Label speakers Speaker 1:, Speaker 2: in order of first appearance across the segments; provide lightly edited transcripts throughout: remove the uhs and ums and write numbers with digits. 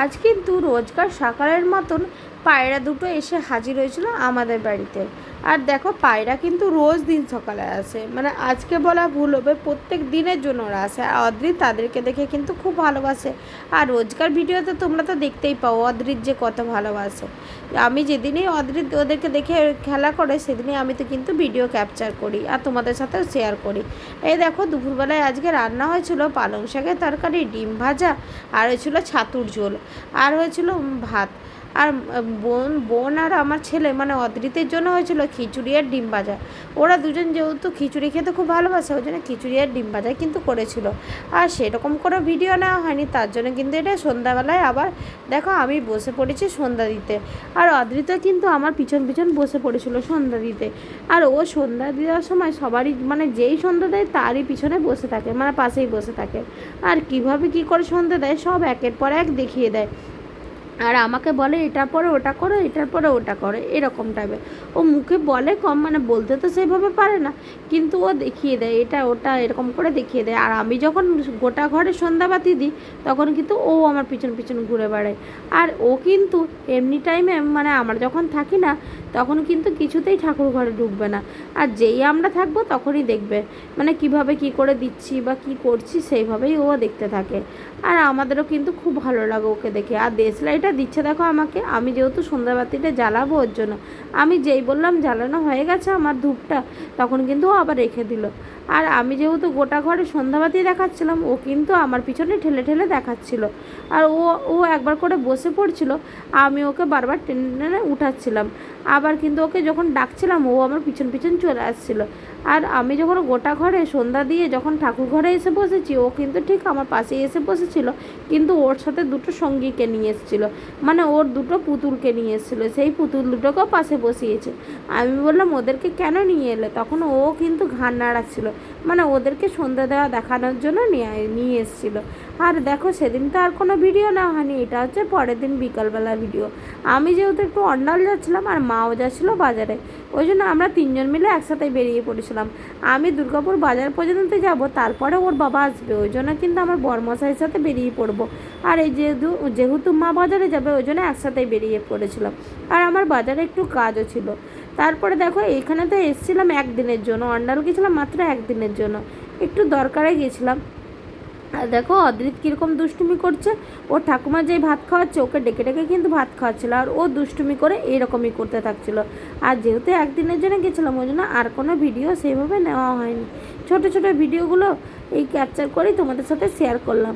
Speaker 1: আজ কিন্তু রোজকার সকালের মতন পায়রা দুটো এসে হাজির হয়েছিল আমাদের বাড়িতে। আর দেখো পায়রা কিন্তু রোজ দিন সকালে আসে, মানে আজকে বলা ভুল হবে, প্রত্যেক দিনের জন্য ওরা আসে। আর অদ্রিত তাদেরকে দেখে কিন্তু খুব ভালোবাসে। আর রোজকার ভিডিওতে তোমরা তো দেখতেই পাও অদ্রিত যে কত ভালোবাসে। আমি যেদিনই অদ্রিত ওদেরকে দেখে খেলা করে সেদিনই আমি তো কিন্তু ভিডিও ক্যাপচার করি আর তোমাদের সাথেও শেয়ার করি। এই দেখো দুপুরবেলায় আজকে রান্না হয়েছিল পালং শাকের তরকারি, ডিম ভাজা, আর হয়েছিল ছাতুর ঝোল, আর হয়েছিল ভাত। আর বোন আর আমার ছেলে মানে অদ্রিতের জন্য হয়েছিল খিচুড়ি আর ডিম ভাজা। ওরা দুজন যেহেতু খিচুড়ি খেতে খুব ভালোবাসে ওই জন্য খিচুড়ি আর ডিম ভাজাই কিন্তু করেছিল। আর সেরকম কোনো ভিডিও নেওয়া হয়নি, তার জন্য কিন্তু এটা সন্ধ্যাবেলায় আবার দেখো আমি বসে পড়েছি সন্ধ্যা দিতে। আর অদ্রিতা কিন্তু আমার পিছন পিছন বসে পড়েছিল সন্ধ্যা দিতে। আর ও সন্ধ্যা দেওয়ার সময় সবারই মানে যেই সন্ধ্যা দেয় তারই পিছনে বসে থাকে, মানে পাশেই বসে থাকে। আর কিভাবে কি করে সন্ধ্যা দেয় সব একের পর এক দেখিয়ে দেয়। আর আমাকে বলে এটার পরে ওটা করো, এটার পরে ওটা করো, এরকম টাইপের। ও মুখে বলে কম, মানে বলতে তো সেইভাবে পারে না, কিন্তু ও দেখিয়ে দেয় এটা ওটা এরকম করে দেখিয়ে দেয়। আর আমি যখন গোটা ঘরে সন্ধ্যাবাতি দিই তখন কিন্তু ও আমার পিছন পিছন ঘুরে বেড়ায়। আর ও কিন্তু এমনি টাইমে মানে আমরা যখন থাকি না তখন কিন্তু কিছুতেই ঠাকুর ঘরে ঢুকবে না। আর যেই আমরা থাকবো তখনই দেখবে মানে কিভাবে কি করে দিচ্ছি বা কি করছি সেইভাবেই ও দেখতে থাকে। আর আমাদেরও কিন্তু খুব ভালো লাগে ওকে দেখে। আর দেশলাইটা দিচ্ছে দেখো আমাকে, আমি যেহেতু সন্ধ্যাবাতিটা জ্বালাবো ওর জন্য। আমি যেই বললাম জ্বালানো হয়ে গেছে আমার ধূপটা তখন কিন্তু ও আবার রেখে দিল। আর আমি যেহেতু গোটা ঘরে সন্ধ্যাবাতি দেখাচ্ছিলাম ও কিন্তু আমার পিছনে ঠেলে ঠেলে দেখাচ্ছিল। আর ও ও একবার করে বসে পড়ছিল, আমি ওকে বারবার টেনে টেনে উঠাচ্ছিলাম। আবার কিন্তু ওকে যখন ডাকছিলাম ও আমার পিছন পিছন চলে আসছিল। আর আমি যখন গোটা ঘরে সন্ধ্যা দিয়ে যখন ঠাকুর ঘরে এসে বসেছি ও কিন্তু ঠিক আমার পাশেই এসে বসেছিল, কিন্তু ওর সাথে দুটো সঙ্গীকে নিয়ে এসেছিলো, মানে ওর দুটো পুতুলকে নিয়ে এসেছিলো, সেই পুতুল দুটোকেও পাশে বসিয়েছে। আমি বললাম ওদেরকে কেন নিয়ে এলে, তখন ও কিন্তু ঘাড় নাড়াচ্ছিল, মানে ওদেরকে সন্ধ্যা দেওয়া দেখানোর জন্য নিয়ে এসেছিলো। আর দেখো সেদিন তো আর কোনো ভিডিও নেওয়া হয়নি, এটা হচ্ছে পরের দিন বিকালবেলার ভিডিও। আমি যেহেতু একটু অন্ডাল যাচ্ছিলাম আর মাও যাচ্ছিলো বাজারে, ওই জন্য আমরা তিনজন মিলে একসাথে বেরিয়ে পড়েছিলাম। আমি দুর্গাপুর বাজার পর্যন্ত যাব, তারপরে ওর বাবা আসবে, ওই জন্য কিন্তু আমার বরমশাইয়ের সাথে বেরিয়ে পড়বো। আর এই যেহেতু মা বাজারে যাবে ওই জন্য একসাথেই বেরিয়ে পড়েছিলাম। আর আমার বাজারে একটু কাজও ছিল। তারপরে দেখো এখানে তো এসেছিলাম একদিনের জন্য, অন্ডাল গেছিলাম মাত্র একদিনের জন্য, একটু দরকারে গেছিলাম। আর দেখো অদ্রিত কীরকম দুষ্টুমি করছে, ওর ঠাকুমা যেই ভাত খাওয়াচ্ছে ওকে ডেকে ডেকে কিন্তু ভাত খাওয়াচ্ছিলো, আর ও দুষ্টুমি করে এরকমই করতে থাকছিলো। আর যেহেতু একদিনের জন্য গেছিলাম ওই জন্য আর কোনো ভিডিও সেইভাবে নেওয়া হয়নি, ছোটো ছোটো ভিডিওগুলো এই ক্যাপচার করেই তোমাদের সাথে শেয়ার করলাম।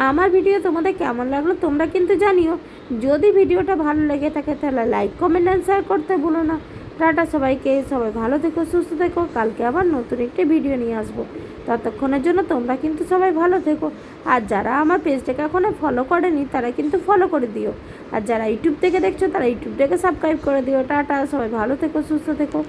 Speaker 1: আমার ভিডিও তোমাদের কেমন লাগলো তোমরা কিন্তু জানিও। যদি ভিডিওটা ভালো লেগে থাকে তাহলে লাইক কমেন্ট অ্যান্ড শেয়ার করতে ভুলো না। টাটা সবাইকে, সবাই ভালো থেকো সুস্থ থেকো, কালকে আবার নতুন একটি ভিডিও নিয়ে আসবো। ততক্ষণের জন্য তোমরা কিন্তু সবাই ভালো থেকো। আর যারা আমার পেজটাকে এখনও ফলো করেনি তারা কিন্তু ফলো করে দিও। আর যারা ইউটিউব থেকে দেখছো তারা ইউটিউবটাকে সাবস্ক্রাইব করে দিও। টাটা, সবাই ভালো থেকো সুস্থ থেকো।